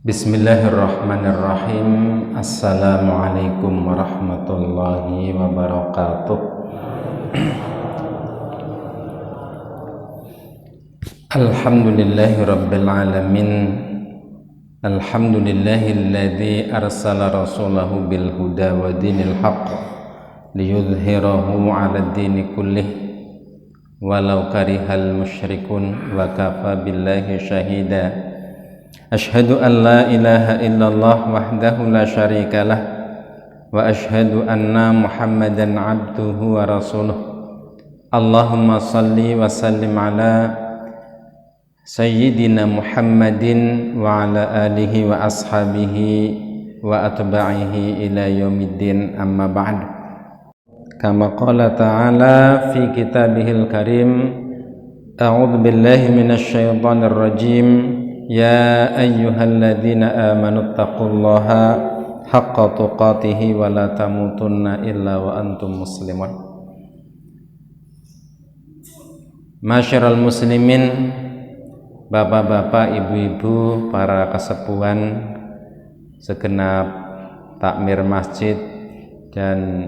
Bismillahirrahmanirrahim. Assalamualaikum warahmatullahi wabarakatuh. Alhamdulillahi rabbil alamin. Alhamdulillahilladzi arsala rasulahu bil huda wa dinil haqq liyudhhirahu 'alad dini kullih walau karihal musyrikun wa kafa billahi syahida. Ashhadu an la ilaha illallah wahdahu la syarika lah wa ashhadu anna Muhammadan abduhu wa rasuluh. Allahumma salli wa sallim ala sayyidina Muhammadin wa ala alihi wa ashabihi wa atba'ihi ila yaumiddin, amma ba'd. Kama qala ta'ala fi kitabihil karim, a'udzu billahi minasy syaithanir rajim. Ya ayyuhalladzina amanu taqullaha haqqa tuqatih wa la tamutunna illa wa antum muslimun. Masyiral muslimin, bapak-bapak, ibu-ibu, para kesepuhan, segenap takmir masjid dan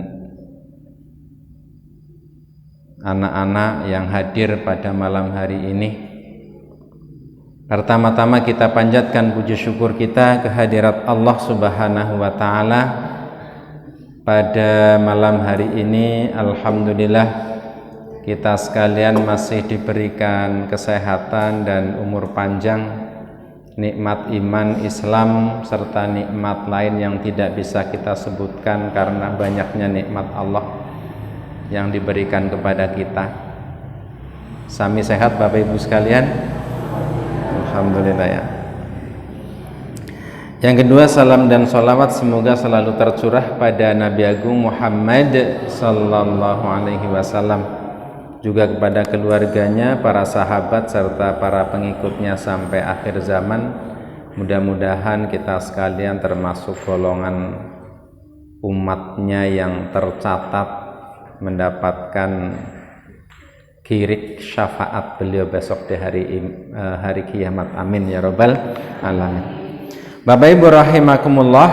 anak-anak yang hadir pada malam hari ini. Pertama-tama kita panjatkan puji syukur kita kehadirat Allah Subhanahu wa Ta'ala. Pada malam hari ini alhamdulillah kita sekalian masih diberikan kesehatan dan umur panjang, nikmat iman Islam serta nikmat lain yang tidak bisa kita sebutkan karena banyaknya nikmat Allah yang diberikan kepada kita. Sami sehat Bapak Ibu sekalian? Alhamdulillah ya. Yang kedua, salam dan sholawat semoga selalu tercurah pada Nabi Agung Muhammad sallallahu alaihi wasallam, juga kepada keluarganya, para sahabat serta para pengikutnya sampai akhir zaman. Mudah-mudahan kita sekalian termasuk golongan umatnya yang tercatat mendapatkan kirik syafaat beliau besok di hari kiamat. Amin ya rabbal alamin. Bapak Ibu rahimakumullah,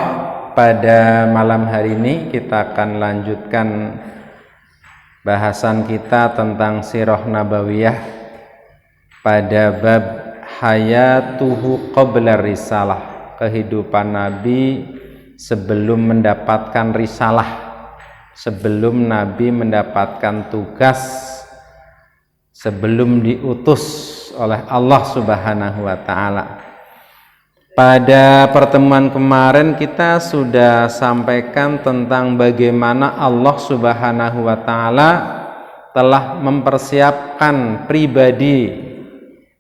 pada malam hari ini kita akan lanjutkan bahasan kita tentang sirah nabawiyah pada bab hayatuhu qabla risalah, kehidupan Nabi sebelum mendapatkan risalah, sebelum Nabi mendapatkan tugas, sebelum diutus oleh Allah Subhanahu wa Ta'ala. Pada pertemuan kemarin kita sudah sampaikan tentang bagaimana Allah Subhanahu wa Ta'ala telah mempersiapkan pribadi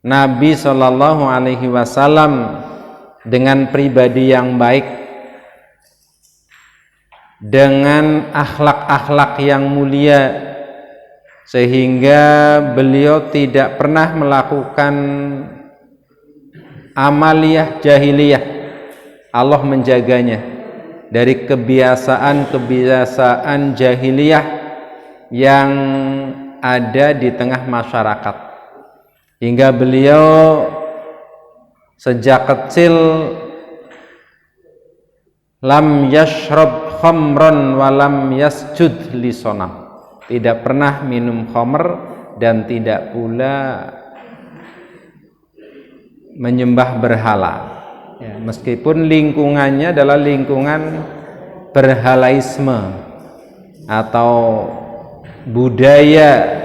Nabi Shallallahu alaihi wasallam dengan pribadi yang baik, dengan akhlak-akhlak yang mulia, sehingga beliau tidak pernah melakukan amaliyah jahiliyah. Allah menjaganya dari kebiasaan-kebiasaan jahiliyah yang ada di tengah masyarakat, hingga beliau sejak kecil lam yashrab khamran wa lam yasjud li sonam, tidak pernah minum khamr dan tidak pula menyembah berhala, ya, meskipun lingkungannya adalah lingkungan berhalaisme atau budaya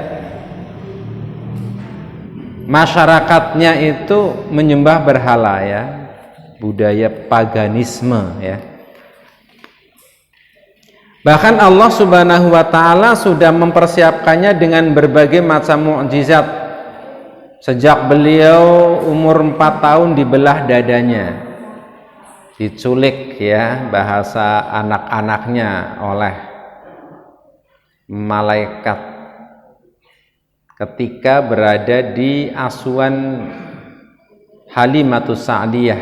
masyarakatnya itu menyembah berhala, ya, budaya paganisme, ya. Bahkan Allah Subhanahu wa Ta'ala sudah mempersiapkannya dengan berbagai macam mukjizat. Sejak beliau umur 4 tahun dibelah dadanya, diculik, ya, bahasa anak-anaknya, oleh malaikat ketika berada di asuhan Halimatus Sa'diyah,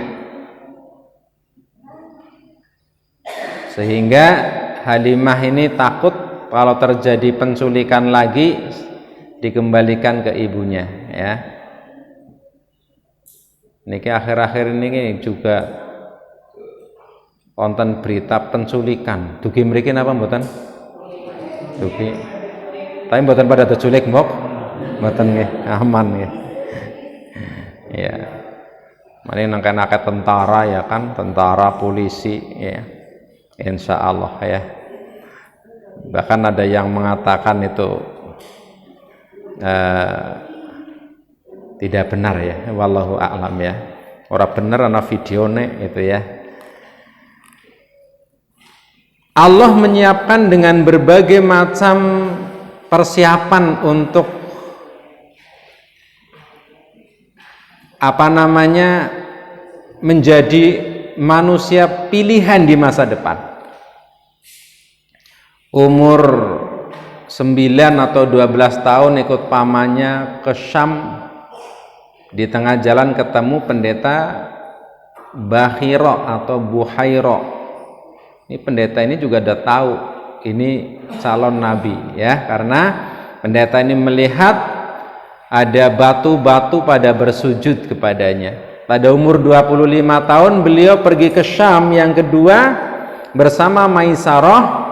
sehingga Halimah ini takut kalau terjadi penculikan lagi dikembalikan ke ibunya, ya. Niki akhir-akhir ini juga wonten berita penculikan. Dugi mriki napa mboten? Dugi. Tapi mboten pada diculik mbok. Mboten nggih, aman nggih. Ya. Mane nang akeh tentara ya kan, tentara, polisi ya. Insya Allah ya. Bahkan ada yang mengatakan itu tidak benar ya, wallahu a'lam ya. Ora bener ana videone itu ya. Allah menyiapkan dengan berbagai macam persiapan untuk menjadi manusia pilihan di masa depan. Umur 9 atau 12 tahun ikut pamannya ke Syam, di tengah jalan ketemu pendeta Bahiro atau Buhairo. Ini pendeta ini juga udah tahu ini calon nabi ya, karena pendeta ini melihat ada batu-batu pada bersujud kepadanya. Pada umur 25 tahun beliau pergi ke Syam yang kedua bersama Maisarah.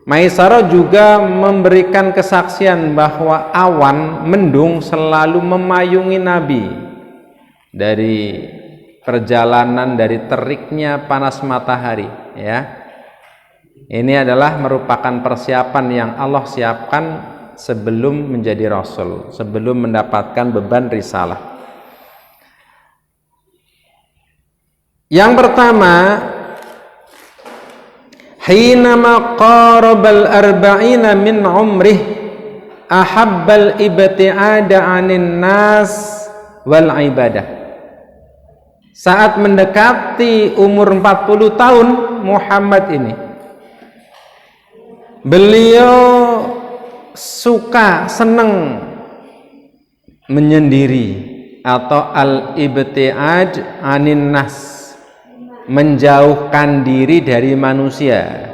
Maisarah juga memberikan kesaksian bahwa awan mendung selalu memayungi Nabi dari perjalanan, dari teriknya panas matahari ya. Ini adalah merupakan persiapan yang Allah siapkan sebelum menjadi Rasul, sebelum mendapatkan beban risalah. Yang pertama, hinama qarabal arba'ina min umrih ahabbal ibti'ada 'anin nas wal ibadah. Saat mendekati umur 40 tahun Muhammad ini, beliau senang menyendiri atau al-ibti'ad 'anin nas, menjauhkan diri dari manusia,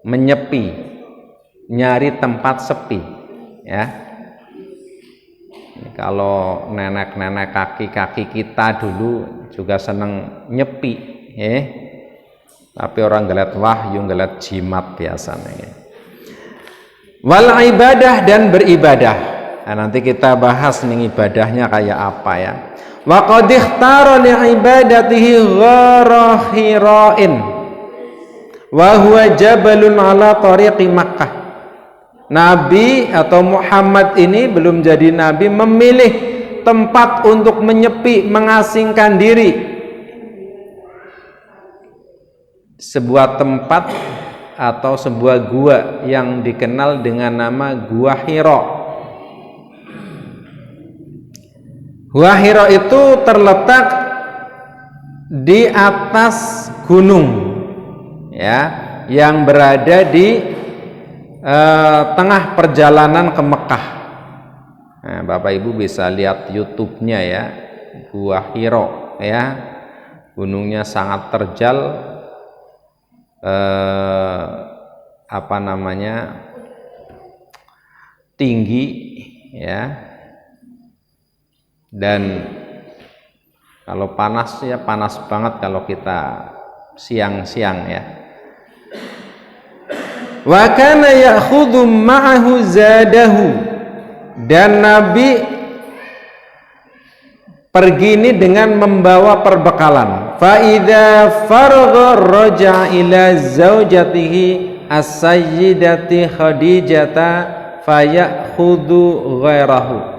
menyepi, nyari tempat sepi ya. Kalau nenek-nenek kaki-kaki kita dulu juga seneng nyepi ya. Tapi orang gelet wahyu, gelet jimat biasanya ya. Wal ibadah, dan beribadah. Nah, nanti kita bahas nih ibadahnya kayak apa ya. Wa qad ikhtara li ibadatihi ghara Hira'in wa huwa jabalun ala tariqi Makkah. Nabi atau Muhammad ini belum jadi nabi memilih tempat untuk menyepi, mengasingkan diri. Sebuah tempat atau sebuah gua yang dikenal dengan nama Gua Hira. Gua Hira itu terletak di atas gunung ya, yang berada di tengah perjalanan ke Mekah. Nah, Bapak Ibu bisa lihat YouTube-nya ya, Gua Hira ya. Gunungnya sangat terjal, tinggi ya. Dan kalau panas ya panas banget kalau kita siang-siang ya. Wa kana ya'khudhu ma'ahu zadahu, dan Nabi pergi ini dengan membawa perbekalan. Fa idza faragha raja'a ila zaujatihi as-sayyidati Khadijata fayakhudhu ghairahu.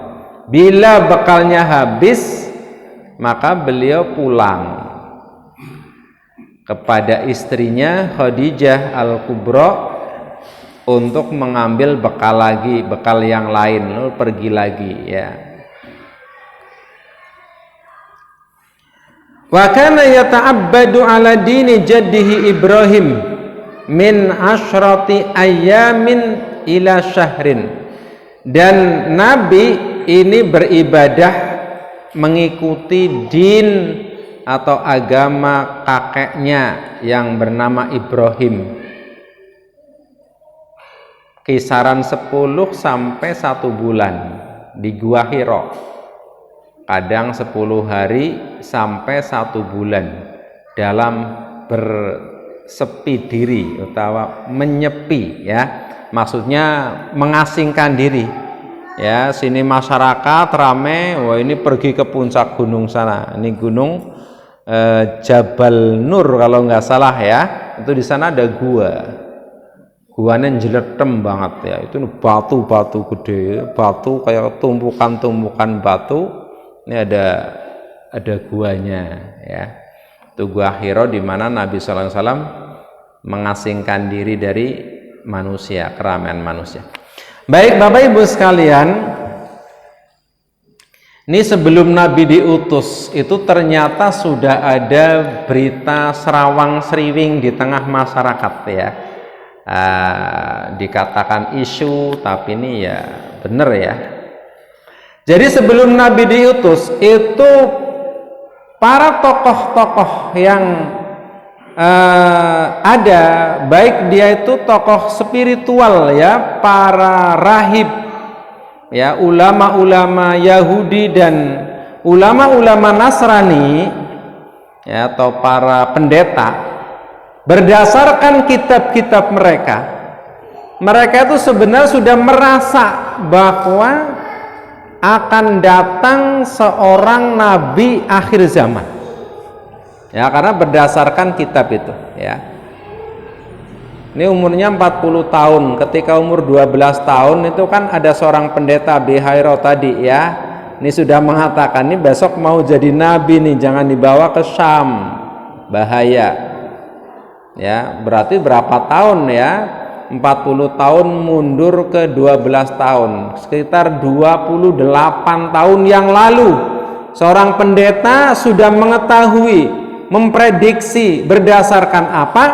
Bila bekalnya habis, maka beliau pulang kepada istrinya Khadijah Al-Kubra untuk mengambil bekal lagi, bekal yang lain, lalu pergi lagi ya. Wa kana yata'abbadu ala dini jaddihi Ibrahim min asyrati ayyamin ila syahrin. Dan Nabi ini beribadah mengikuti din atau agama kakeknya yang bernama Ibrahim, kisaran 10 sampai 1 bulan di Gua Hira, kadang 10 hari sampai 1 bulan dalam bersepi diri atau menyepi ya, maksudnya mengasingkan diri ya. Sini masyarakat rame, wah ini pergi ke puncak gunung sana, ini gunung Jabal Nur kalau nggak salah ya, itu di sana ada guanya jeletem banget ya, itu batu-batu gede, batu kayak tumpukan-tumpukan batu, ini ada guanya ya. Itu gua Hira di mana Nabi sallallahu alaihi wasallam mengasingkan diri dari manusia, keramaian manusia. Baik Bapak Ibu sekalian, ini sebelum Nabi diutus itu ternyata sudah ada berita serawang seriwing di tengah masyarakat ya. Dikatakan isu, tapi ini ya benar ya. Jadi sebelum Nabi diutus itu para tokoh-tokoh yang ada, baik dia itu tokoh spiritual ya, para rahib ya, ulama-ulama Yahudi dan ulama-ulama Nasrani ya, atau para pendeta, berdasarkan kitab-kitab mereka itu sebenarnya sudah merasa bahwa akan datang seorang nabi akhir zaman ya, karena berdasarkan kitab itu ya. Ini umurnya 40 tahun, ketika umur 12 tahun itu kan ada seorang pendeta Abi Hira tadi ya, ini sudah mengatakan ini besok mau jadi nabi nih, jangan dibawa ke Syam, bahaya ya. Berarti berapa tahun ya, 40 tahun mundur ke 12 tahun, sekitar 28 tahun yang lalu seorang pendeta sudah mengetahui, memprediksi berdasarkan apa?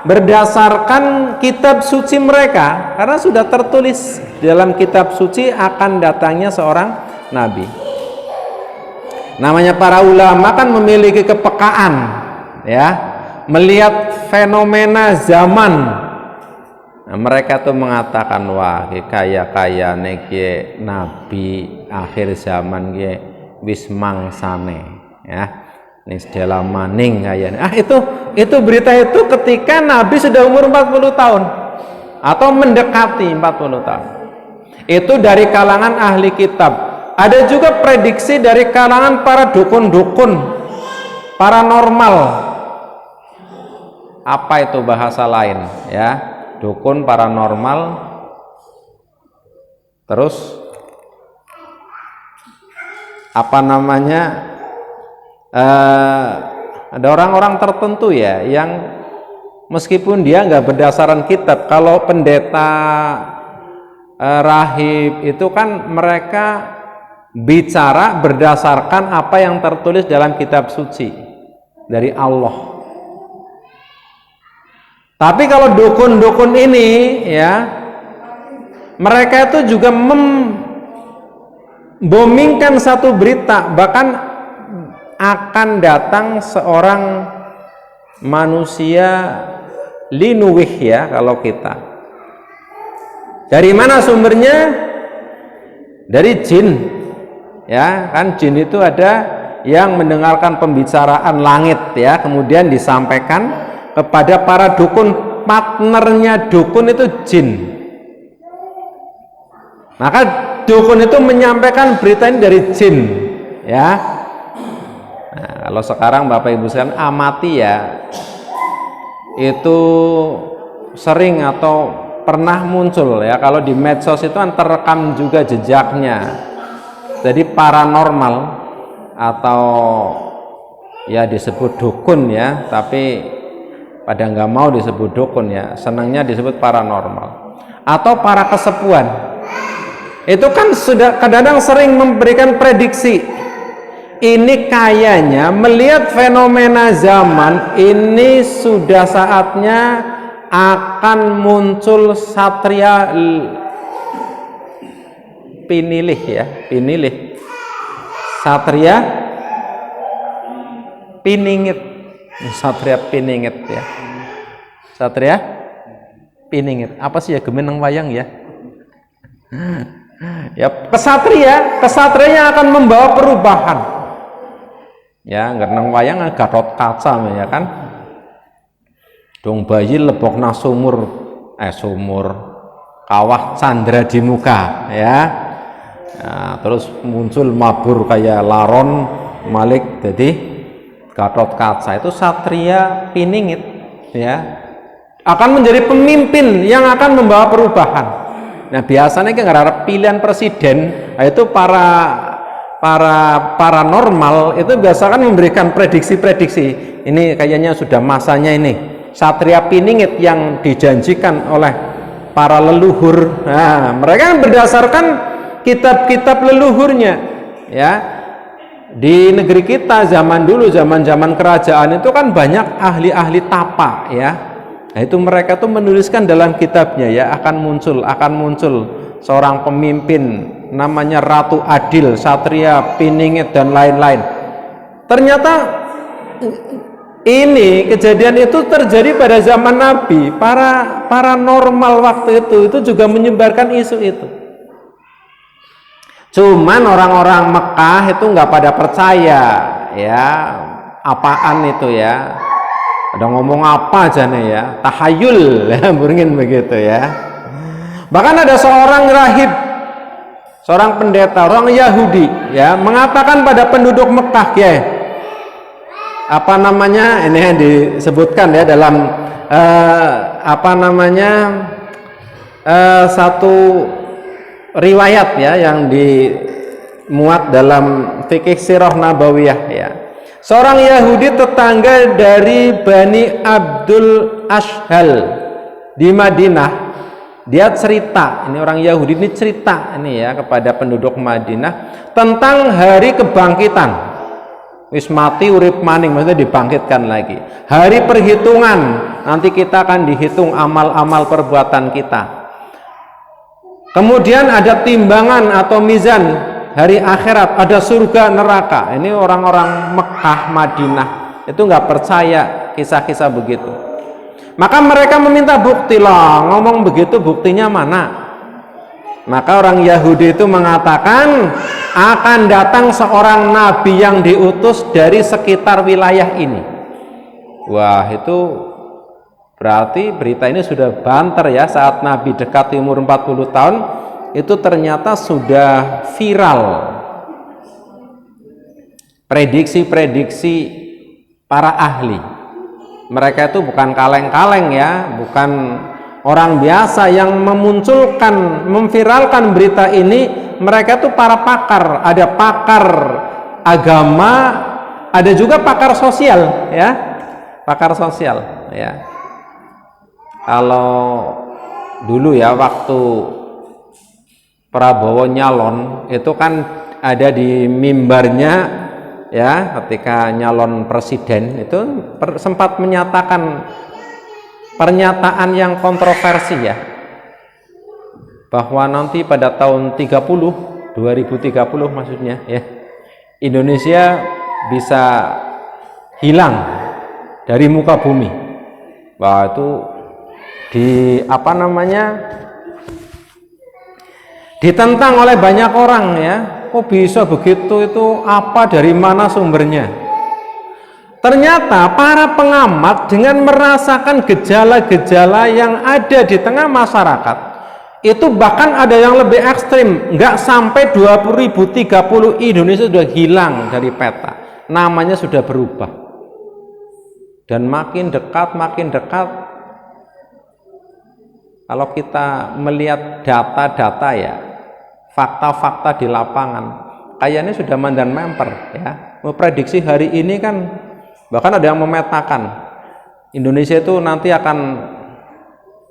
Berdasarkan kitab suci mereka, karena sudah tertulis dalam kitab suci akan datangnya seorang nabi. Namanya para ulama kan memiliki kepekaan ya, melihat fenomena zaman. Nah, mereka tuh mengatakan wah kaya niki nabi akhir zaman ge wis mangsane ya, nis dalam maning kayaknya. Itu berita itu ketika nabi sudah umur 40 tahun atau mendekati 40 tahun. Itu dari kalangan ahli kitab. Ada juga prediksi dari kalangan para dukun-dukun paranormal. Apa itu bahasa lain ya? Dukun paranormal, terus apa namanya, ada orang-orang tertentu ya yang meskipun dia nggak berdasarkan kitab, kalau pendeta rahib itu kan mereka bicara berdasarkan apa yang tertulis dalam kitab suci dari Allah. Tapi kalau dukun-dukun ini ya, mereka itu juga membomingkan satu berita, bahkan akan datang seorang manusia linuwih ya kalau kita. Dari mana sumbernya? Dari jin. Ya, kan jin itu ada yang mendengarkan pembicaraan langit ya, kemudian disampaikan kepada para dukun. Partnernya dukun itu jin, maka dukun itu menyampaikan berita ini dari jin ya. Nah, kalau sekarang Bapak Ibu sekalian amati ya, itu sering atau pernah muncul ya, kalau di medsos itu kan terekam juga jejaknya. Jadi paranormal atau ya disebut dukun ya, tapi pada nggak mau disebut dukun ya, senangnya disebut paranormal atau para kesepuan. Itu kan sudah kadang-kadang sering memberikan prediksi. Ini kayaknya melihat fenomena zaman ini sudah saatnya akan muncul satria pinilih ya, pinilih, satria piningit, satria piningit ya, satria piningit. Apa sih ya, gemeneng wayang ya? Ya kesatria yang akan membawa perubahan Ya, ngeneng wayang Gatot Kaca ya kan. Dong bayi lebokna sumur kawah Candra di muka ya. Nah, terus muncul mabur kayak Laron Malik jadi Gatot Kaca itu satria piningit ya, akan menjadi pemimpin yang akan membawa perubahan. Nah biasanya kan karena pilihan presiden itu paranormal itu biasakan memberikan prediksi-prediksi, ini kayaknya sudah masanya ini satria piningit yang dijanjikan oleh para leluhur. Nah mereka berdasarkan kitab-kitab leluhurnya ya. Di negeri kita zaman dulu, zaman kerajaan itu kan banyak ahli-ahli tapa ya. Nah, itu mereka tuh menuliskan dalam kitabnya ya, akan muncul seorang pemimpin namanya Ratu Adil, Satria Piningit dan lain-lain. Ternyata ini kejadian itu terjadi pada zaman Nabi. Paranormal waktu itu juga menyebarkan isu itu. Cuman orang-orang Mekah itu nggak pada percaya ya, apaan itu ya, ada ngomong apa aja nih ya, tahayul ya, mungkin begitu ya. Bahkan ada seorang rahib, seorang pendeta, orang Yahudi ya, mengatakan pada penduduk Mekah ya, apa namanya, ini yang disebutkan ya dalam satu riwayat ya yang dimuat dalam fikih sirah nabawiyah ya. Seorang Yahudi tetangga dari Bani Abdul Ashhal di Madinah, dia cerita, ini orang Yahudi ini cerita ini ya kepada penduduk Madinah tentang hari kebangkitan. Wis mati urip maning, maksudnya dibangkitkan lagi. Hari perhitungan, nanti kita akan dihitung amal-amal perbuatan kita. Kemudian ada timbangan atau mizan hari akhirat, ada surga neraka. Ini orang-orang Mekah, Madinah itu nggak percaya kisah-kisah begitu. Maka mereka meminta bukti lah, ngomong begitu buktinya mana? Maka orang Yahudi itu mengatakan akan datang seorang nabi yang diutus dari sekitar wilayah ini. Wah, itu berarti berita ini sudah banter ya, saat Nabi dekat umur 40 tahun itu ternyata sudah viral. Prediksi-prediksi para ahli. Mereka itu bukan kaleng-kaleng ya, bukan orang biasa yang memunculkan, memviralkan berita ini. Mereka itu para pakar, ada pakar agama, ada juga pakar sosial ya. Pakar sosial ya. Kalau dulu ya waktu Prabowo nyalon itu kan ada di mimbarnya ya, ketika nyalon presiden itu sempat menyatakan pernyataan yang kontroversi ya, bahwa nanti pada tahun 2030 maksudnya ya, Indonesia bisa hilang dari muka bumi. Wah, itu ditentang oleh banyak orang ya. Kok bisa begitu, itu apa, dari mana sumbernya? Ternyata para pengamat dengan merasakan gejala-gejala yang ada di tengah masyarakat itu, bahkan ada yang lebih ekstrim, nggak sampai 2030 Indonesia sudah hilang dari peta, namanya sudah berubah, dan makin dekat kalau kita melihat data-data ya, fakta-fakta di lapangan, kayaknya sudah mandan memper ya. Memprediksi hari ini kan, bahkan ada yang memetakan Indonesia itu nanti akan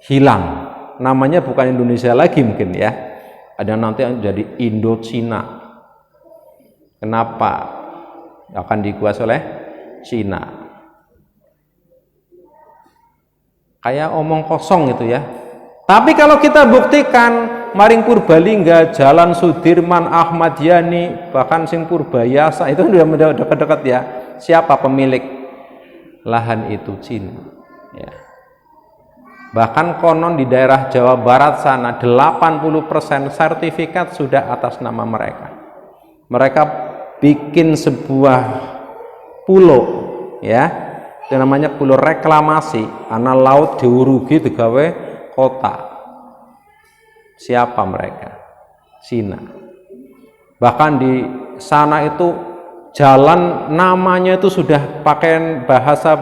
hilang, namanya bukan Indonesia lagi mungkin ya, ada nanti yang jadi Indo-Cina. Kenapa? Akan dikuasai oleh Cina. Kayak omong kosong itu ya. Tapi kalau kita buktikan, Maring Purbalingga, Jalan Sudirman, Ahmad Yani, bahkan sing Purbayasa itu udah dekat-dekat ya. Siapa pemilik lahan itu? Cina. Ya. Bahkan konon di daerah Jawa Barat sana 80% sertifikat sudah atas nama mereka. Mereka bikin sebuah pulau, ya. Itu namanya pulau reklamasi. Ana laut diurugi digawe kota. Siapa mereka? Cina. Bahkan di sana itu jalan namanya itu sudah pakai bahasa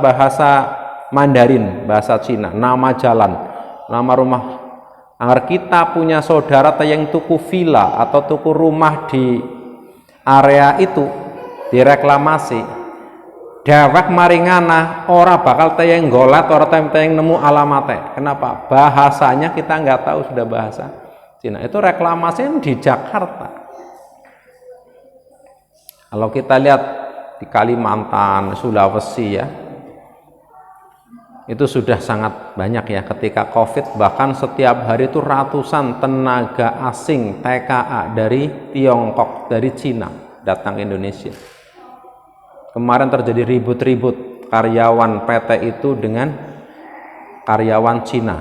Mandarin, bahasa Cina, nama jalan, nama rumah. Agar kita punya saudara yang tuku villa atau tuku rumah di area itu direklamasi, dewek maringana ora bakal tayang golat, ora tayang nemu alamatnya. Kenapa? Bahasanya kita nggak tahu, sudah bahasa Cina. Itu reklamasi di Jakarta. Kalau kita lihat di Kalimantan, Sulawesi ya, itu sudah sangat banyak ya. Ketika COVID bahkan setiap hari itu ratusan tenaga asing TKA dari Tiongkok, dari Cina datang ke Indonesia. Kemarin terjadi ribut-ribut karyawan PT itu dengan karyawan Cina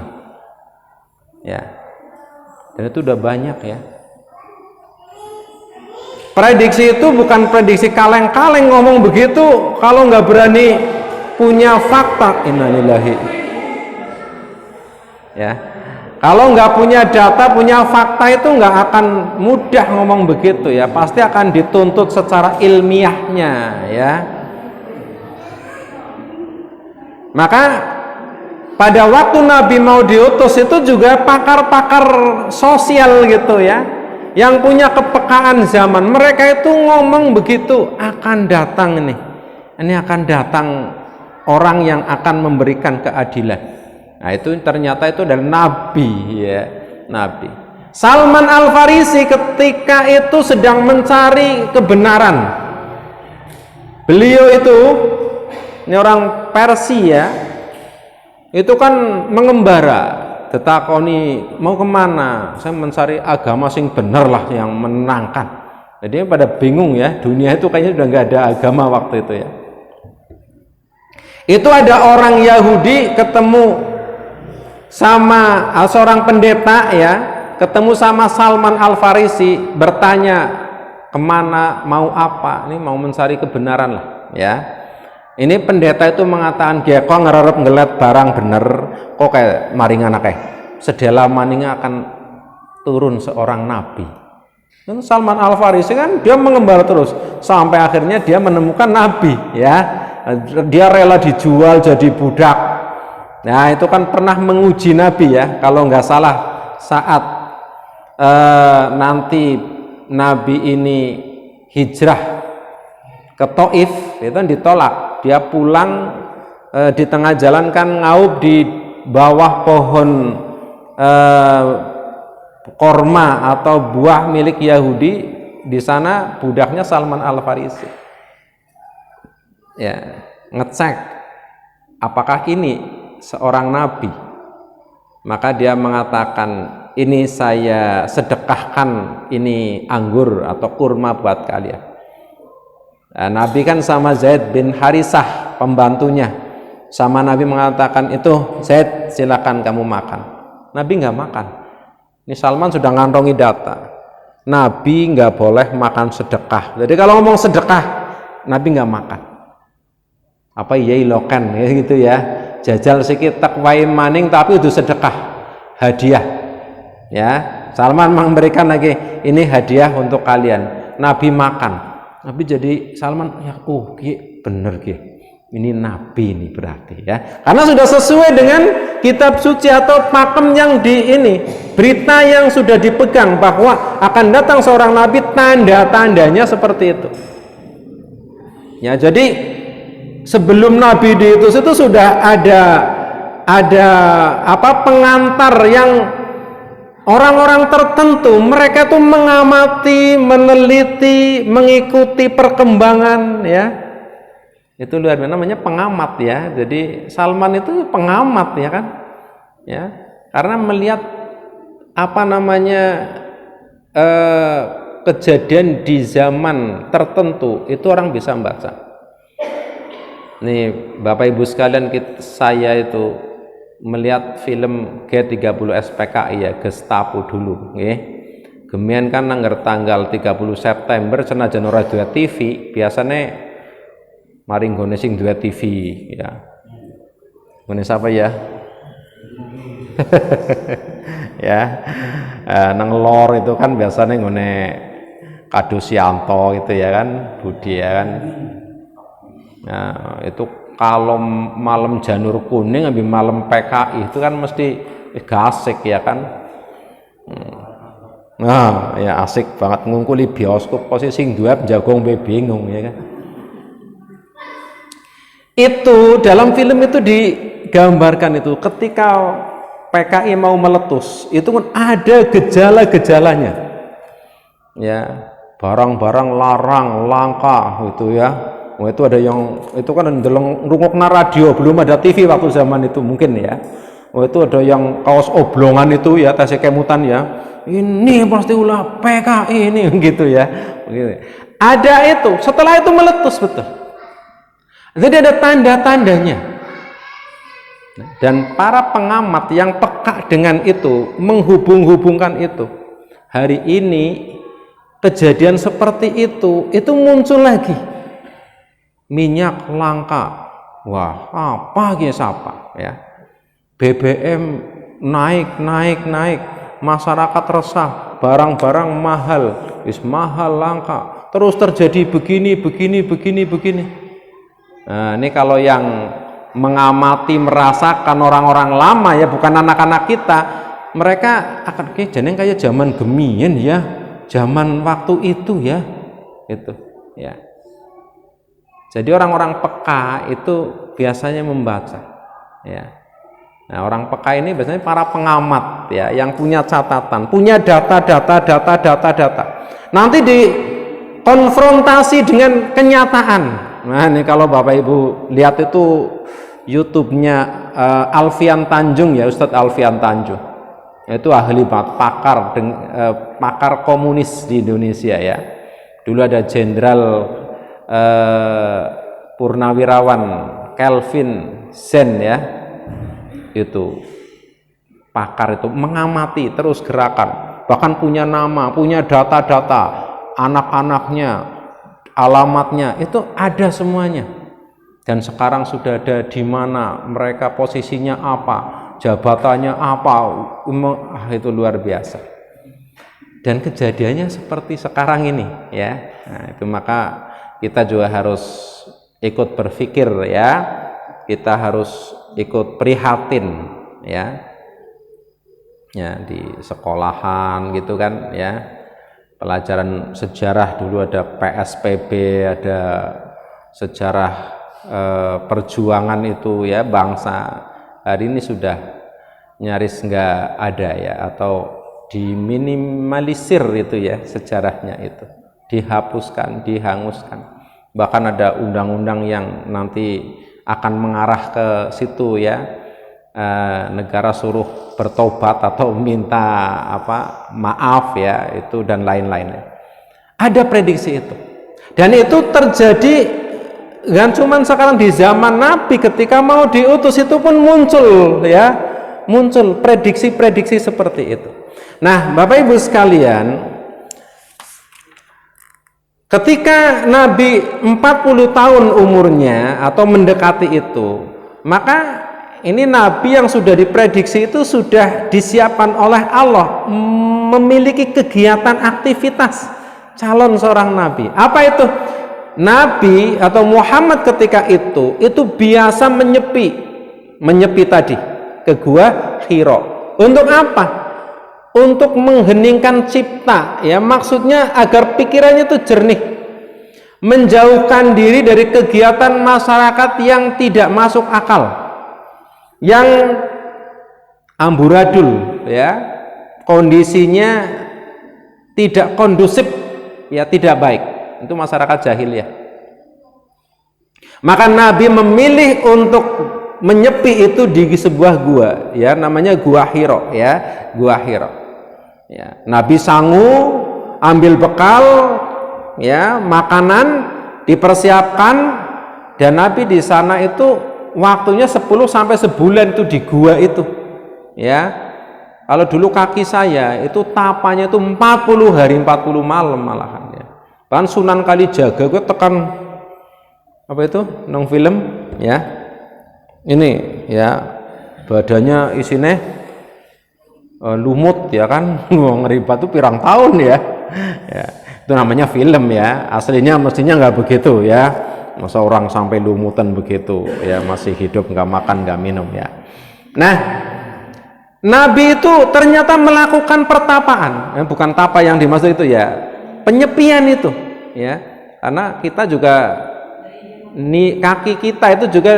ya, dan itu udah banyak ya. Prediksi itu bukan prediksi kaleng-kaleng ngomong begitu kalau nggak berani punya fakta. Innalillahi ya, kalau nggak punya data, punya fakta itu nggak akan mudah ngomong begitu ya, pasti akan dituntut secara ilmiahnya ya. Maka pada waktu Nabi mau diutus itu juga pakar-pakar sosial gitu ya, yang punya kepekaan zaman, mereka itu ngomong begitu, akan datang ini akan datang orang yang akan memberikan keadilan. Nah itu ternyata itu adalah Nabi ya, Nabi. Salman Al-Farisi ketika itu sedang mencari kebenaran. Beliau itu, ini orang Persia, itu kan mengembara. Tetakoni mau kemana? Saya mencari agama sing bener lah, yang menangkan. Jadi pada bingung ya, dunia itu kayaknya udah nggak ada agama waktu itu ya. Itu ada orang Yahudi ketemu sama seorang pendeta ya, ketemu sama Salman Al-Farisi, bertanya kemana, mau apa? Ini mau mencari kebenaran lah ya. Ini pendeta itu mengatakan, "Kok ngerep ngelet barang bener, kok kayak maringan akeh. Sedela maninga akan turun seorang nabi." Dan Salman Al-Farisi kan dia mengembara terus sampai akhirnya dia menemukan nabi ya. Dia rela dijual jadi budak. Nah, itu kan pernah menguji nabi ya. Kalau nggak salah saat nanti nabi ini hijrah ke Taif, itu ditolak. Dia pulang di tengah jalan kan ngaup di bawah pohon korma atau buah milik Yahudi. Di sana budaknya Salman Al-Farisi ya, ngecek apakah ini seorang nabi. Maka dia mengatakan, ini saya sedekahkan ini anggur atau kurma buat kalian. Nah, Nabi kan sama Zaid bin Harisah pembantunya, sama Nabi mengatakan, itu Zaid silakan kamu makan. Nabi nggak makan. Ini Salman sudah ngantongi data, Nabi nggak boleh makan sedekah. Jadi kalau ngomong sedekah, Nabi nggak makan. Apa iya ilokan ya gitu ya, jajal sikit takwai maning tapi itu sedekah, hadiah ya. Salman memberikan lagi, ini hadiah untuk kalian. Nabi makan. Nabi jadi Salman ya, bener ini nabi ini berarti ya, karena sudah sesuai dengan kitab suci atau pakem yang di ini, berita yang sudah dipegang bahwa akan datang seorang nabi, tanda-tandanya seperti itu ya. Jadi sebelum nabi diutus itu sudah ada pengantar yang orang-orang tertentu, mereka tuh mengamati, meneliti, mengikuti perkembangan ya. Itu luar biasa, namanya pengamat ya. Jadi Salman itu pengamat ya kan. Ya, karena melihat kejadian di zaman tertentu itu orang bisa membaca. Nih Bapak Ibu sekalian, saya itu melihat film G30 SPKI ya, Gestapo dulu nggih. Gemian kan nangger tanggal 30 September senajan ora duwe TV, biasanya mari nggone sing duwe TV ya. Nggone siapa ya? Ya. Nang lor itu kan biasanya nggone Kadosianto gitu ya kan, Budi ya kan. Nah, itu kalau malam Janur Kuning ambil malam PKI itu kan mesti gasik ya kan. Nah, ya asik banget ngungkuli bioskop posisi sing duwe jagong bingung ya kan. Itu dalam film itu digambarkan itu ketika PKI mau meletus itu kan ada gejala-gejalanya ya, barang-barang larang langka itu ya. Oh, itu ada yang itu kan ndeleng rungokna radio, belum ada TV waktu zaman itu mungkin ya. Oh, itu ada yang kaos oblongan itu ya, tasnya kemutan ya, ini pasti ulah PKI ini gitu ya, begitu. Ada itu, setelah itu meletus betul. Jadi ada tanda-tandanya. Dan para pengamat yang peka dengan itu menghubung-hubungkan itu. Hari ini kejadian seperti itu muncul lagi. Minyak langka. Wah, apa siapa ya? BBM naik. Masyarakat resah, barang-barang mahal, mahal langka. Terus terjadi begini. Nah, ini kalau yang mengamati merasakan orang-orang lama ya, bukan anak-anak kita, mereka akan kayak zaman gemien ya, zaman waktu itu ya, itu ya. Jadi orang-orang peka itu biasanya membaca ya. Nah, orang peka ini biasanya para pengamat ya, yang punya catatan, punya data. Nanti dikonfrontasi dengan kenyataan. Nah, ini kalau Bapak Ibu lihat itu YouTube-nya Alfian Tanjung ya, Ustadz Alfian Tanjung. Itu ahli banget, pakar komunis di Indonesia ya. Dulu ada Jenderal Purnawirawan Kelvin Zen ya. Itu pakar itu mengamati terus gerakan, bahkan punya nama, punya data-data anak-anaknya, alamatnya itu ada semuanya. Dan sekarang sudah ada di mana mereka, posisinya apa, jabatannya apa, itu luar biasa. Dan kejadiannya seperti sekarang ini ya. Nah, itu maka kita juga harus ikut berpikir ya, kita harus ikut prihatin ya di sekolahan gitu kan ya, pelajaran sejarah dulu ada PSPB, ada sejarah perjuangan itu ya bangsa. Hari ini sudah nyaris nggak ada ya, atau diminimalisir itu ya, sejarahnya itu dihapuskan, dihanguskan. Bahkan ada undang-undang yang nanti akan mengarah ke situ ya, negara suruh bertobat atau minta maaf ya, itu dan lain-lain. Ada prediksi itu, dan itu terjadi kan cuman sekarang di zaman Nabi ketika mau diutus itu pun muncul ya, muncul prediksi-prediksi seperti itu. Nah, Bapak Ibu sekalian, ketika Nabi 40 tahun umurnya atau mendekati itu, maka ini Nabi yang sudah diprediksi itu sudah disiapkan oleh Allah, memiliki kegiatan aktivitas calon seorang Nabi. Apa itu? Nabi atau Muhammad ketika itu biasa menyepi tadi ke gua Hira. Untuk apa? Untuk mengheningkan cipta ya, maksudnya agar pikirannya itu jernih, menjauhkan diri dari kegiatan masyarakat yang tidak masuk akal, yang amburadul ya, kondisinya tidak kondusif ya, tidak baik. Itu masyarakat jahiliyah. Maka Nabi memilih untuk menyepi itu di sebuah gua ya, namanya Gua Hira ya, Gua Hira. Ya, Nabi sangu ambil bekal ya, makanan dipersiapkan, dan Nabi di sana itu waktunya 10 sampai sebulan itu di gua itu. Ya. Kalau dulu kaki saya itu tapanya itu 40 hari 40 malam malahan ya. Bahkan Sunan Kalijaga gue tekan apa itu nong film ya, ini ya badannya isinya lumut ya kan, ngeribat tuh pirang tahun ya, ya itu namanya film ya, aslinya mestinya nggak begitu ya, masa orang sampai lumutan begitu ya, masih hidup nggak makan nggak minum ya. Nah, Nabi itu ternyata melakukan pertapaan, bukan tapa yang dimaksud itu ya, penyepian itu ya, karena kita juga kaki kita itu juga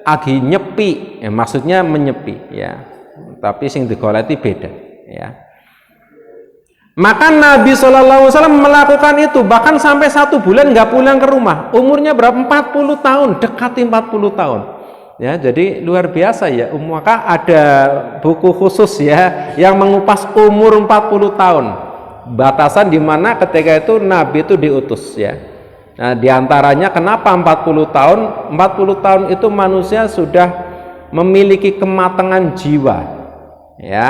lagi nyepi ya, maksudnya menyepi ya, tapi sing digoleti beda ya. Maka Nabi SAW melakukan itu bahkan sampai 1 bulan nggak pulang ke rumah. Umurnya berapa? 40 tahun, dekati 40 tahun ya, jadi luar biasa ya. Maka ada buku khusus ya yang mengupas umur 40 tahun, batasan dimana ketika itu Nabi itu diutus ya. Nah, diantaranya kenapa 40 tahun? 40 tahun itu manusia sudah memiliki kematangan jiwa ya,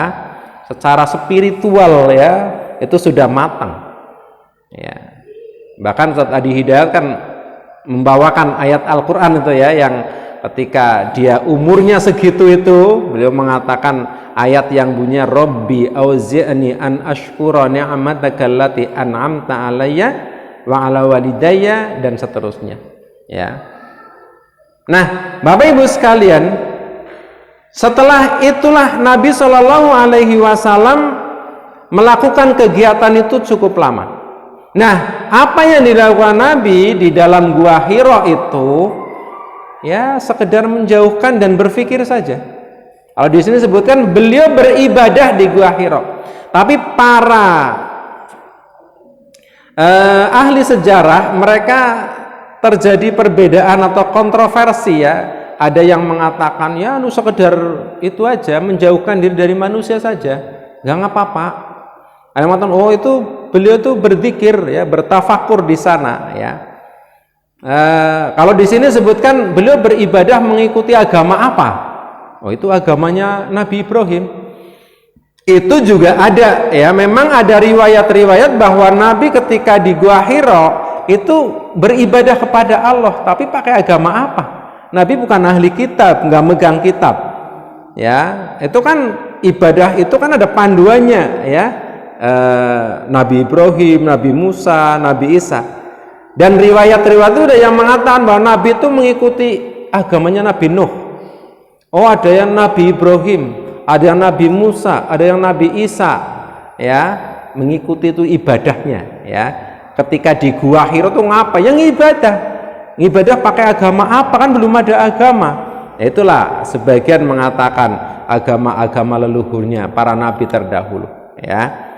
secara spiritual ya, itu sudah matang ya. Bahkan saat Adi Hidayat kan membawakan ayat Al-Quran itu ya, yang ketika dia umurnya segitu itu beliau mengatakan ayat yang bunyinya Rabbi auzi'ni an ashkura ni'mataka allati an'amta alayya wa ala walidayya, dan seterusnya ya. Nah, Bapak Ibu sekalian, setelah itulah Nabi Shallallahu Alaihi Wasallam melakukan kegiatan itu cukup lama. Nah, apa yang dilakukan Nabi di dalam Gua Hira itu ya sekedar menjauhkan dan berpikir saja. Kalau di sini sebutkan beliau beribadah di Gua Hira, tapi para ahli sejarah mereka terjadi perbedaan atau kontroversi ya. Ada yang mengatakan ya sekedar itu aja, menjauhkan diri dari manusia saja, nggak ngapa-apa. Ada yang mengatakan oh itu beliau tuh berzikir ya, bertafakur di sana ya. Kalau di sini sebutkan beliau beribadah mengikuti agama apa? Oh itu agamanya Nabi Ibrahim. Itu juga ada ya, memang ada riwayat-riwayat bahwa Nabi ketika di Gua Hira itu beribadah kepada Allah, tapi pakai agama apa? Nabi bukan ahli kitab, nggak megang kitab ya. Itu kan ibadah itu kan ada panduannya ya, Nabi Ibrahim, Nabi Musa, Nabi Isa, dan riwayat-riwayat itu ada yang mengatakan bahwa Nabi itu mengikuti agamanya Nabi Nuh. Oh ada yang Nabi Ibrahim, ada yang Nabi Musa, ada yang Nabi Isa ya, mengikuti itu ibadahnya ya. Ketika di Gua Hira itu ngapa? Yang ibadah pakai agama apa? Kan belum ada agama. Itulah sebagian mengatakan agama-agama leluhurnya para nabi terdahulu ya.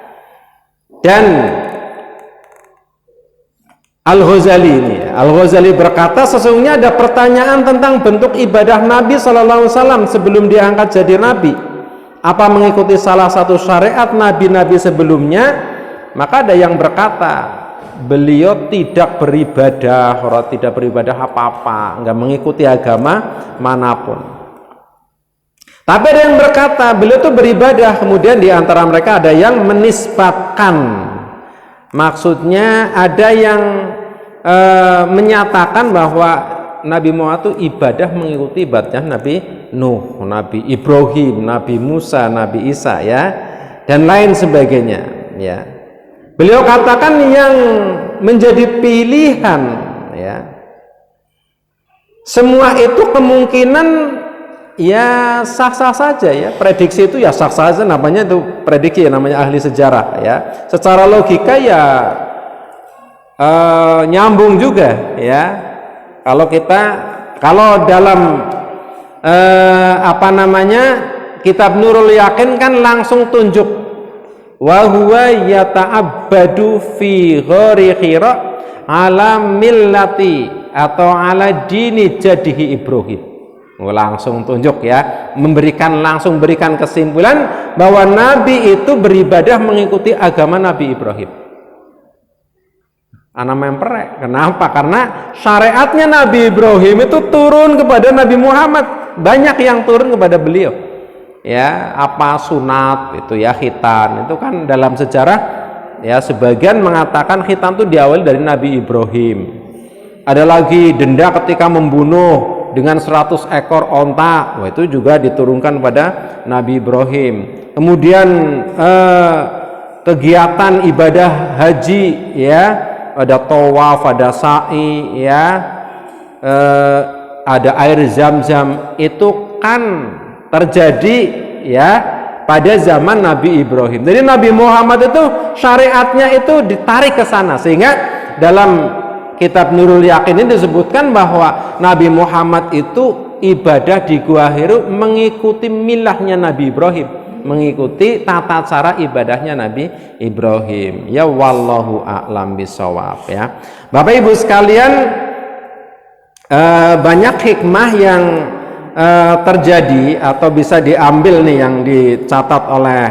Dan Al-Ghazali berkata sesungguhnya ada pertanyaan tentang bentuk ibadah Nabi SAW sebelum diangkat jadi nabi. Apa mengikuti salah satu syariat nabi-nabi sebelumnya? Maka ada yang berkata beliau tidak beribadah apa-apa, nggak mengikuti agama manapun. Tapi ada yang berkata beliau itu beribadah. Kemudian di antara mereka ada yang menisbatkan, maksudnya ada yang menyatakan bahwa Nabi Muhammad itu ibadah mengikuti ibadahnya Nabi Nuh, Nabi Ibrahim, Nabi Musa, Nabi Isa ya, dan lain sebagainya ya. Beliau katakan yang menjadi pilihan ya, semua itu kemungkinan ya sah-sah saja ya, prediksi itu ya sah-sah saja, namanya itu prediksi ya, namanya ahli sejarah ya. Secara logika ya nyambung juga ya. Kalau dalam kitab Nurul Yakin kan langsung tunjuk wa huwa yata'abbadu fi ghari Hira ala millati atau ala dini jadihi Ibrahim. Langsung tunjuk ya, langsung berikan kesimpulan bahwa Nabi itu beribadah mengikuti agama Nabi Ibrahim. Anak memperek. Kenapa? Karena syariatnya Nabi Ibrahim itu turun kepada Nabi Muhammad, banyak yang turun kepada beliau. Ya, apa sunat itu ya, khitan itu kan dalam sejarah ya sebagian mengatakan khitan itu diawali dari Nabi Ibrahim. Ada lagi denda ketika membunuh dengan 100 ekor onta. Wah, itu juga diturunkan pada Nabi Ibrahim. Kemudian kegiatan ibadah haji, ya, ada tawaf, ada sa'i, ya, ada air zam-zam, itu kan terjadi, ya, pada zaman Nabi Ibrahim. Jadi Nabi Muhammad itu syariatnya itu ditarik ke sana, sehingga dalam kitab Nurul Yakin ini disebutkan bahwa Nabi Muhammad itu ibadah di Gua Hira mengikuti milahnya Nabi Ibrahim, mengikuti tata cara ibadahnya Nabi Ibrahim. Ya, wallahu a'lam bishawab, ya. Bapak Ibu sekalian, banyak hikmah yang terjadi atau bisa diambil nih yang dicatat oleh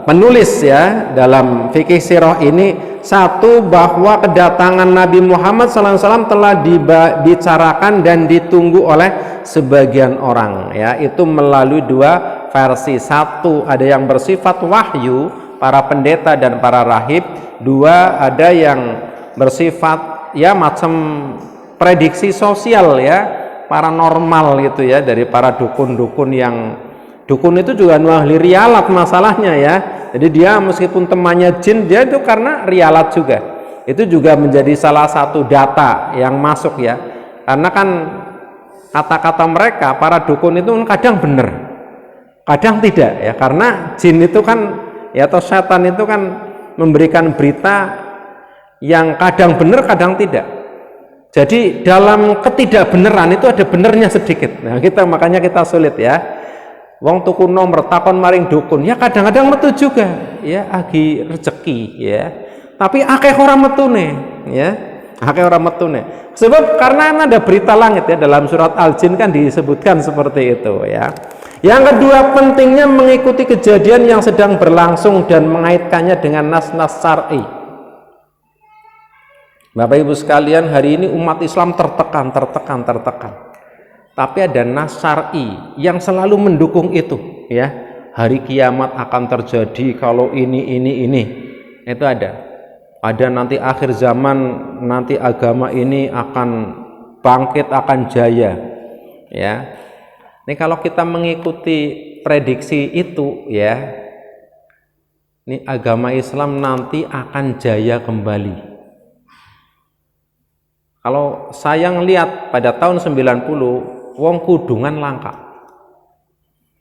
penulis, ya, dalam fikih sirah ini. Satu, bahwa kedatangan Nabi Muhammad SAW telah dibicarakan dan ditunggu oleh sebagian orang, ya, itu melalui dua versi. Satu, ada yang bersifat wahyu, para pendeta dan para rahib. Dua, ada yang bersifat, ya, macam prediksi sosial, ya, paranormal gitu, ya, dari para dukun-dukun yang dukun itu juga ahli rialat masalahnya, ya. Jadi dia meskipun temannya jin, dia itu karena rialat juga. Itu juga menjadi salah satu data yang masuk, ya. Karena kan kata-kata mereka para dukun itu kadang benar, kadang tidak, ya. Karena jin itu kan, ya, atau setan itu kan memberikan berita yang kadang benar, kadang tidak. Jadi dalam ketidakbenaran itu ada benernya sedikit. Nah, makanya kita sulit, ya. Wong tuku nomor takon maring dukun, ya kadang-kadang metu juga, ya, agi rezeki, ya. Tapi akeh ora metune, ya. Akeh ora metune. Sebab karena ada berita langit, ya, dalam surat Al-Jin kan disebutkan seperti itu, ya. Yang kedua, pentingnya mengikuti kejadian yang sedang berlangsung dan mengaitkannya dengan nas-nas syar'i. Bapak Ibu sekalian, hari ini umat Islam tertekan. Tapi ada nas syar'i yang selalu mendukung itu, ya. Hari kiamat akan terjadi kalau ini. Itu ada. Ada nanti akhir zaman, nanti agama ini akan bangkit, akan jaya, ya. Ini kalau kita mengikuti prediksi itu, ya, ini agama Islam nanti akan jaya kembali. Kalau saya ngelihat pada tahun 90, wong kudungan langka,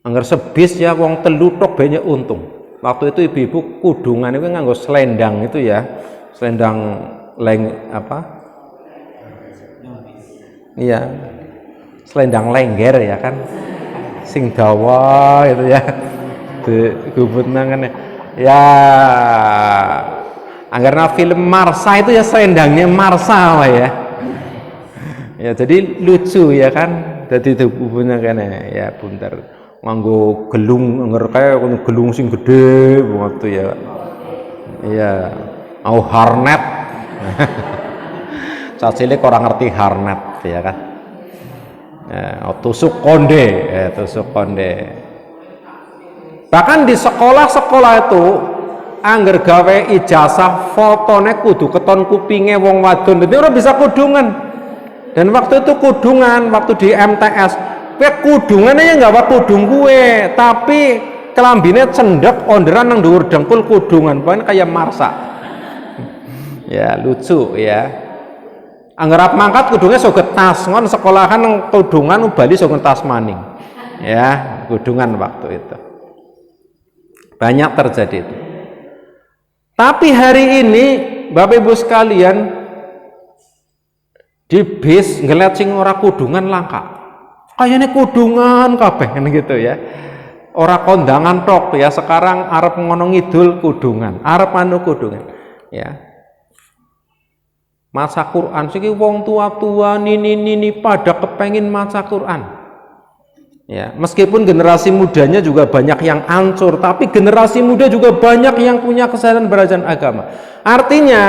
anggar sebis, ya, wong telu tok banyak untung. Waktu itu ibu-ibu kudungan itu nganggo selendang itu, ya, selendang iya, selendang lengger, ya kan, sing dawa itu, ya, digubut nangannya, ya. Anggarnya film Marsa itu, ya, selendangnya Marsa, ya. Ya, jadi lucu, ya kan. Jadi tubuhnya kene, ya, buntar nganggo gelung, anggar kaya gelung sing gede banget, ya. Iya, mau harnet. Cacile orang ngerti harnet, ya kan. Ya, tusuk konde, ya, tusuk konde. Bahkan di sekolah-sekolah itu anggar gawe ijazah fotone kudu keton kupinge wong wadon, dadi ora bisa kudungan. Dan waktu itu kudungan, waktu di MTS, kudungannya ya nggak apa kudung gue, tapi kelambine cendek, onderan nang dhuwur dengkul kudungan, pokoknya kayak Marsa. Ya, lucu, ya. Anggarap mangkat kudungnya soget tas, ngon sekolahan nang kudungan bali soget tas maning. Ya, kudungan waktu itu. Banyak terjadi itu. Tapi hari ini, Bapak Ibu sekalian, di bis ngeliat sing ora kudungan langka, kayaknya kudungan kabeh gitu, ya. Ora kondangan tok, ya, sekarang arep ngono ngidul kudungan, arep anu kudungan, ya. Maca Quran siki wong tua-tua nini pada kepengin maca Quran, ya. Meskipun generasi mudanya juga banyak yang ancur, tapi generasi muda juga banyak yang punya kesadaran belajar agama. Artinya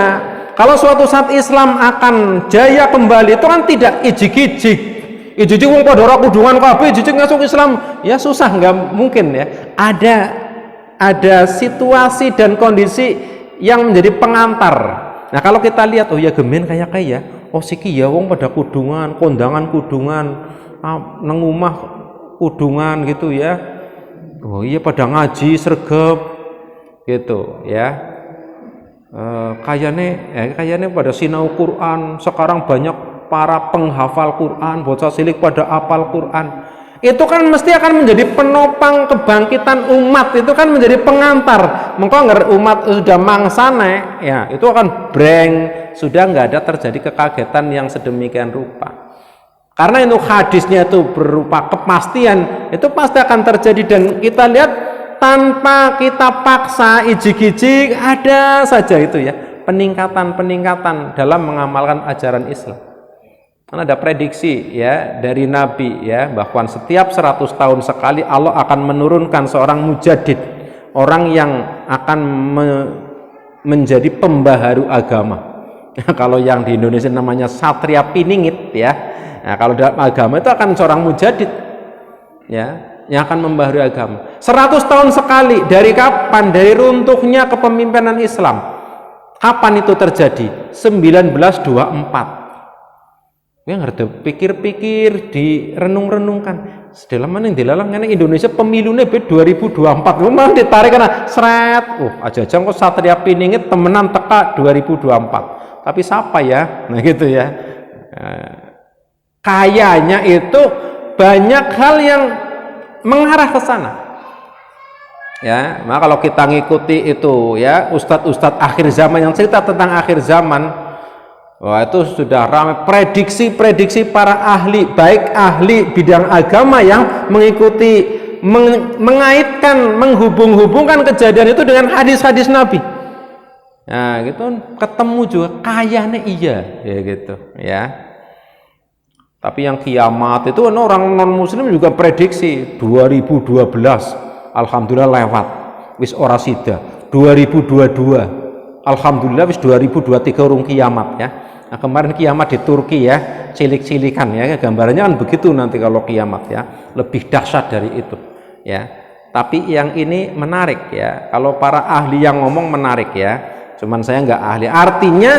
kalau suatu saat Islam akan jaya kembali, itu kan tidak ijik-ijik. Ijik-ijik wong padha ora kudungan kabeh, ijik masuk Islam, ya susah, nggak mungkin, ya. Ada situasi dan kondisi yang menjadi pengantar. Nah, kalau kita lihat, oh ya gemen kayak oh siki ya wong pada kudungan, kondangan kudungan, nang omah kudungan gitu ya. Oh iya pada ngaji sregep gitu ya. Kayaknya pada sinau Quran, sekarang banyak para penghafal Quran, bocah cilik pada hafal Quran. Itu kan mesti akan menjadi penopang kebangkitan umat, itu kan menjadi pengantar. Mengko umat sudah mangsane, ya itu akan breng, sudah nggak ada terjadi kekagetan yang sedemikian rupa. Karena itu hadisnya itu berupa kepastian, itu pasti akan terjadi dan kita lihat tanpa kita paksa ijik-ijik ada saja itu ya peningkatan dalam mengamalkan ajaran Islam. Karena ada prediksi ya dari Nabi ya bahwa setiap 100 tahun sekali Allah akan menurunkan seorang mujadid, orang yang akan menjadi pembaharu agama. Kalau yang di Indonesia namanya satria piningit ya. Nah, kalau dalam agama itu akan seorang mujadid ya yang akan membaharui agama 100 tahun sekali. Dari kapan? Dari runtuhnya kepemimpinan Islam. Kapan itu terjadi? 1924. Ya ngerti, pikir-pikir, direnung-renungkan. Sedalam mana yang dilalang karena Indonesia pemilunya 2024. Memang ditarik karena seret. Aja-aja kok satria piningit temenan teka 2024. Tapi siapa ya? Nah gitu ya. Kayaknya itu banyak hal yang mengarah ke sana. Ya, maka kalau kita ngikuti itu ya ustadz-ustadz akhir zaman yang cerita tentang akhir zaman, wah itu sudah ramai prediksi-prediksi para ahli, baik ahli bidang agama yang mengikuti mengaitkan, menghubung-hubungkan kejadian itu dengan hadis-hadis Nabi. Nah, gitu ketemu juga kayaknya iya ya gitu ya. Tapi yang kiamat itu orang non muslim juga prediksi 2012 alhamdulillah lewat wis ora sida, 2022 alhamdulillah wis 2023 urung kiamat ya. Nah, kemarin kiamat di Turki ya, cilik-cilikan ya, gambarannya kan begitu nanti kalau kiamat ya, lebih dahsyat dari itu ya. Tapi yang ini menarik ya, kalau para ahli yang ngomong menarik ya, cuman saya nggak ahli. Artinya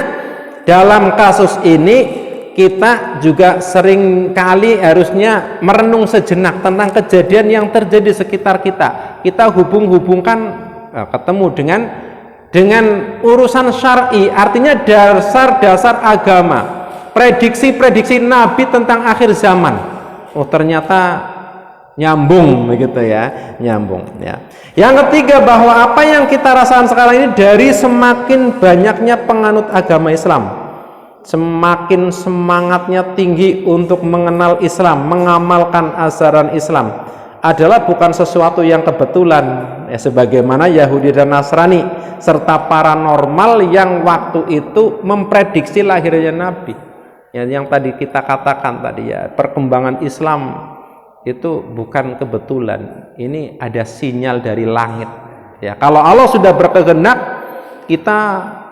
dalam kasus ini kita juga sering kali harusnya merenung sejenak tentang kejadian yang terjadi sekitar kita. Kita hubung-hubungkan ketemu dengan urusan syar'i, artinya dasar-dasar agama, prediksi-prediksi Nabi tentang akhir zaman. Oh ternyata nyambung begitu ya, nyambung ya. Yang ketiga bahwa apa yang kita rasakan sekarang ini dari semakin banyaknya penganut agama Islam, semakin semangatnya tinggi untuk mengenal Islam, mengamalkan ajaran Islam adalah bukan sesuatu yang kebetulan ya, sebagaimana Yahudi dan Nasrani serta paranormal yang waktu itu memprediksi lahirnya Nabi ya, yang tadi kita katakan tadi ya, perkembangan Islam itu bukan kebetulan, ini ada sinyal dari langit ya. Kalau Allah sudah berkehendak, kita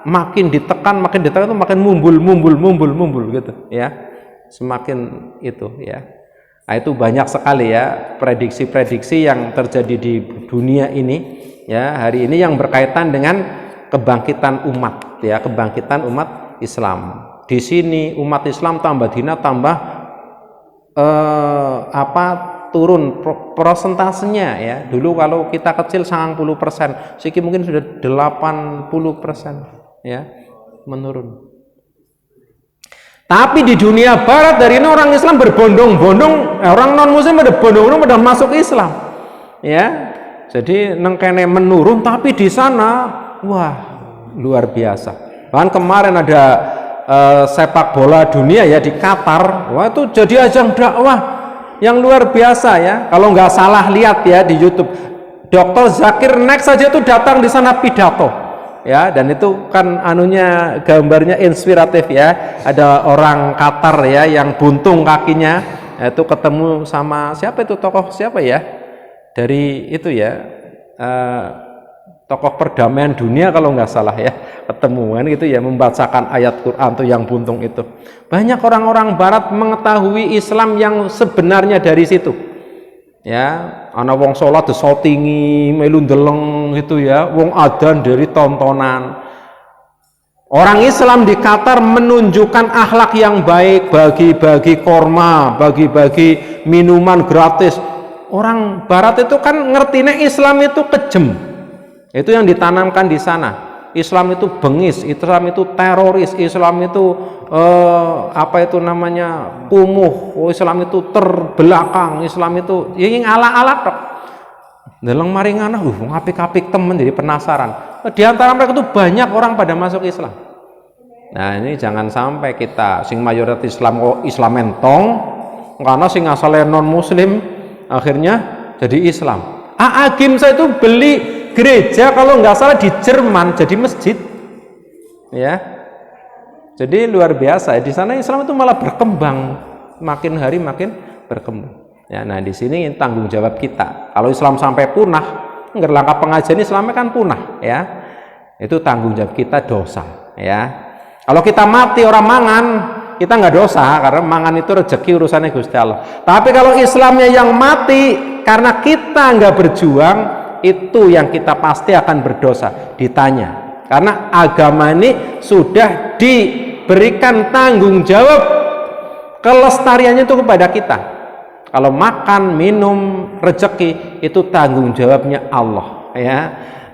makin ditekan itu makin mumbul gitu ya, semakin itu ya. Nah, itu banyak sekali ya prediksi-prediksi yang terjadi di dunia ini ya hari ini yang berkaitan dengan kebangkitan umat ya, kebangkitan umat Islam. Di sini umat Islam tambah dina tambah turun prosentasenya ya. Dulu kalau kita kecil 90%, siki mungkin sudah 80% ya, menurun. Tapi di dunia barat dari ini orang Islam berbondong-bondong, orang non muslim berbondong-bondong pada masuk Islam ya. Jadi nengkene menurun, tapi di sana wah luar biasa. Bahkan kemarin ada sepak bola dunia ya di Qatar, wah itu jadi ajang dakwah yang luar biasa ya. Kalau nggak salah lihat ya di YouTube, Dr. Zakir Naik saja itu datang di sana pidato ya, dan itu kan anunya gambarnya inspiratif ya. Ada orang Qatar ya yang buntung kakinya, itu ketemu sama siapa itu tokoh siapa ya dari itu ya, tokoh perdamaian dunia kalau nggak salah ya, ketemuan gitu ya, membacakan ayat Quran tuh yang buntung itu. Banyak orang-orang barat mengetahui Islam yang sebenarnya dari situ ya. Ana wong salat disotingi melu ndeleng gitu ya, wong adzan dari tontonan. Orang Islam di Qatar menunjukkan akhlak yang baik, bagi-bagi korma, bagi-bagi minuman gratis. Orang Barat itu kan ngertinya Islam itu kejem. Itu yang ditanamkan di sana. Islam itu bengis, Islam itu teroris, Islam itu kumuh, Islam itu terbelakang, Islam itu yang ala-ala tok. Dalam maringana, ngapik-apik temen jadi penasaran. Di antara mereka itu banyak orang pada masuk Islam. Nah ini jangan sampai kita sing mayoritas Islam Islam mentong, karena sing asalnya non Muslim akhirnya jadi Islam. Agim saya itu beli gereja kalau nggak salah di Jerman jadi masjid, ya. Jadi luar biasa. Di sana Islam itu malah berkembang, makin hari makin berkembang. Ya, nah di sini tanggung jawab kita. Kalau Islam sampai punah, langkah pengajian Islamnya kan punah, ya. Itu tanggung jawab kita, dosa, ya. Kalau kita mati orang mangan, kita nggak dosa karena mangan itu rezeki urusannya Gusti Allah. Tapi kalau Islamnya yang mati karena kita nggak berjuang, itu yang kita pasti akan berdosa. Ditanya, karena agama ini sudah diberikan tanggung jawab kelestariannya itu kepada kita. Kalau makan, minum, rezeki itu tanggung jawabnya Allah, ya.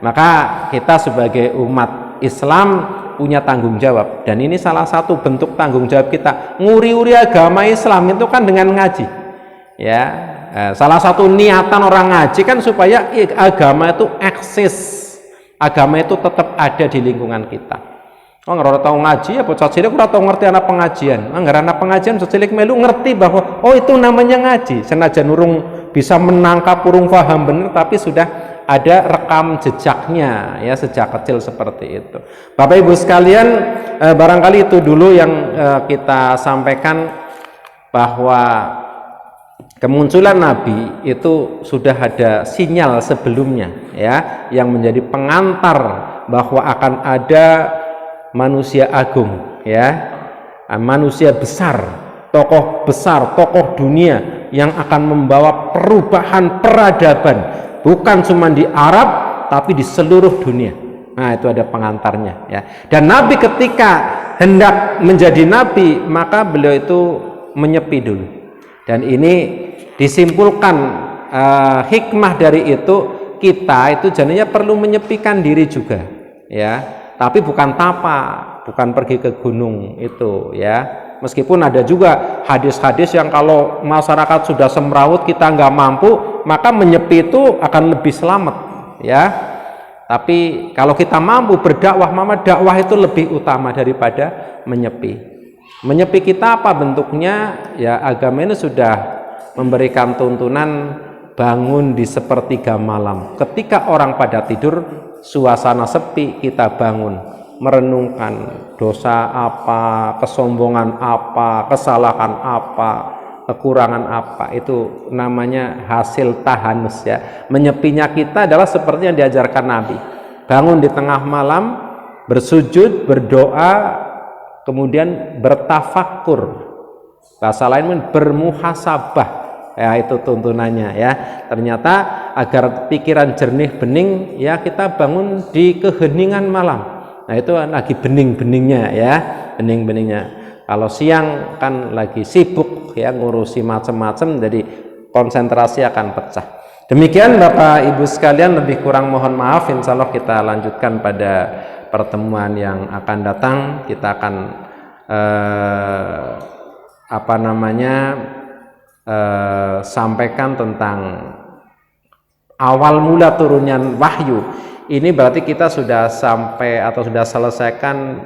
Maka kita sebagai umat Islam punya tanggung jawab, dan ini salah satu bentuk tanggung jawab kita. Nguri-uri agama Islam itu kan dengan ngaji, ya. Salah satu niatan orang ngaji kan supaya agama itu eksis, agama itu tetap ada di lingkungan kita. Oh, nggak tahu ngaji ya bocah cilik ora tahu ngerti anak pengajian. Nggak anak pengajian cilik melu ngerti bahwa oh itu namanya ngaji. Senajan urung bisa menangkap urung paham bener, tapi sudah ada rekam jejaknya ya sejak kecil seperti itu. Bapak Ibu sekalian, barangkali itu dulu yang kita sampaikan, bahwa kemunculan Nabi itu sudah ada sinyal sebelumnya, ya, yang menjadi pengantar bahwa akan ada manusia agung, ya, manusia besar, tokoh dunia yang akan membawa perubahan peradaban, bukan cuma di Arab tapi di seluruh dunia. Nah itu ada pengantarnya, ya. Dan Nabi ketika hendak menjadi Nabi, maka beliau itu menyepi dulu. Dan ini disimpulkan hikmah dari itu, kita itu jadinya perlu menyepikan diri juga, ya. Tapi bukan tapa, bukan pergi ke gunung itu, ya. Meskipun ada juga hadis-hadis yang kalau masyarakat sudah semrawut kita nggak mampu, maka menyepi itu akan lebih selamat, ya. Tapi kalau kita mampu berdakwah, maka dakwah itu lebih utama daripada menyepi. Menyepi kita apa bentuknya? Ya agama ini sudah memberikan tuntunan bangun di sepertiga malam. Ketika orang pada tidur, suasana sepi, kita bangun merenungkan dosa apa, kesombongan apa, kesalahan apa, kekurangan apa. Itu namanya hasil tahanus, ya. Menyepinya kita adalah seperti yang diajarkan Nabi. Bangun di tengah malam, bersujud, berdoa, kemudian bertafakur. Bahasa lain bermuhasabah. Ya itu tuntunannya, ya. Ternyata agar pikiran jernih bening, ya kita bangun di keheningan malam. Nah itu lagi bening-beningnya, ya, bening-beningnya. Kalau siang kan lagi sibuk, ya, ngurusi macam-macam, jadi konsentrasi akan pecah. Demikian Bapak Ibu sekalian, lebih kurang mohon maaf. Insya Allah kita lanjutkan pada pertemuan yang akan datang. Kita akan sampaikan tentang awal mula turunnya wahyu. Ini berarti kita sudah sampai atau sudah selesaikan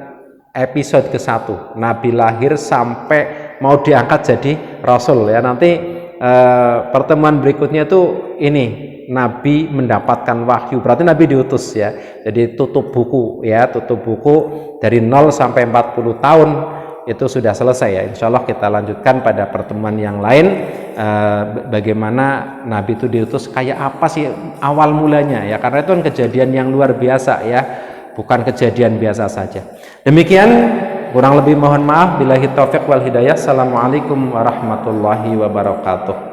episode ke-1, Nabi lahir sampai mau diangkat jadi Rasul, ya. Nanti pertemuan berikutnya itu ini Nabi mendapatkan wahyu, berarti Nabi diutus, ya. Jadi tutup buku, ya, tutup buku dari 0 sampai 40 tahun itu sudah selesai, ya. Insya Allah kita lanjutkan pada pertemuan yang lain, bagaimana Nabi itu diutus, kayak apa sih awal mulanya, ya, karena itu kan kejadian yang luar biasa, ya, bukan kejadian biasa saja. Demikian, kurang lebih mohon maaf. Billahi taufiq wal hidayah. Assalamualaikum warahmatullahi wabarakatuh.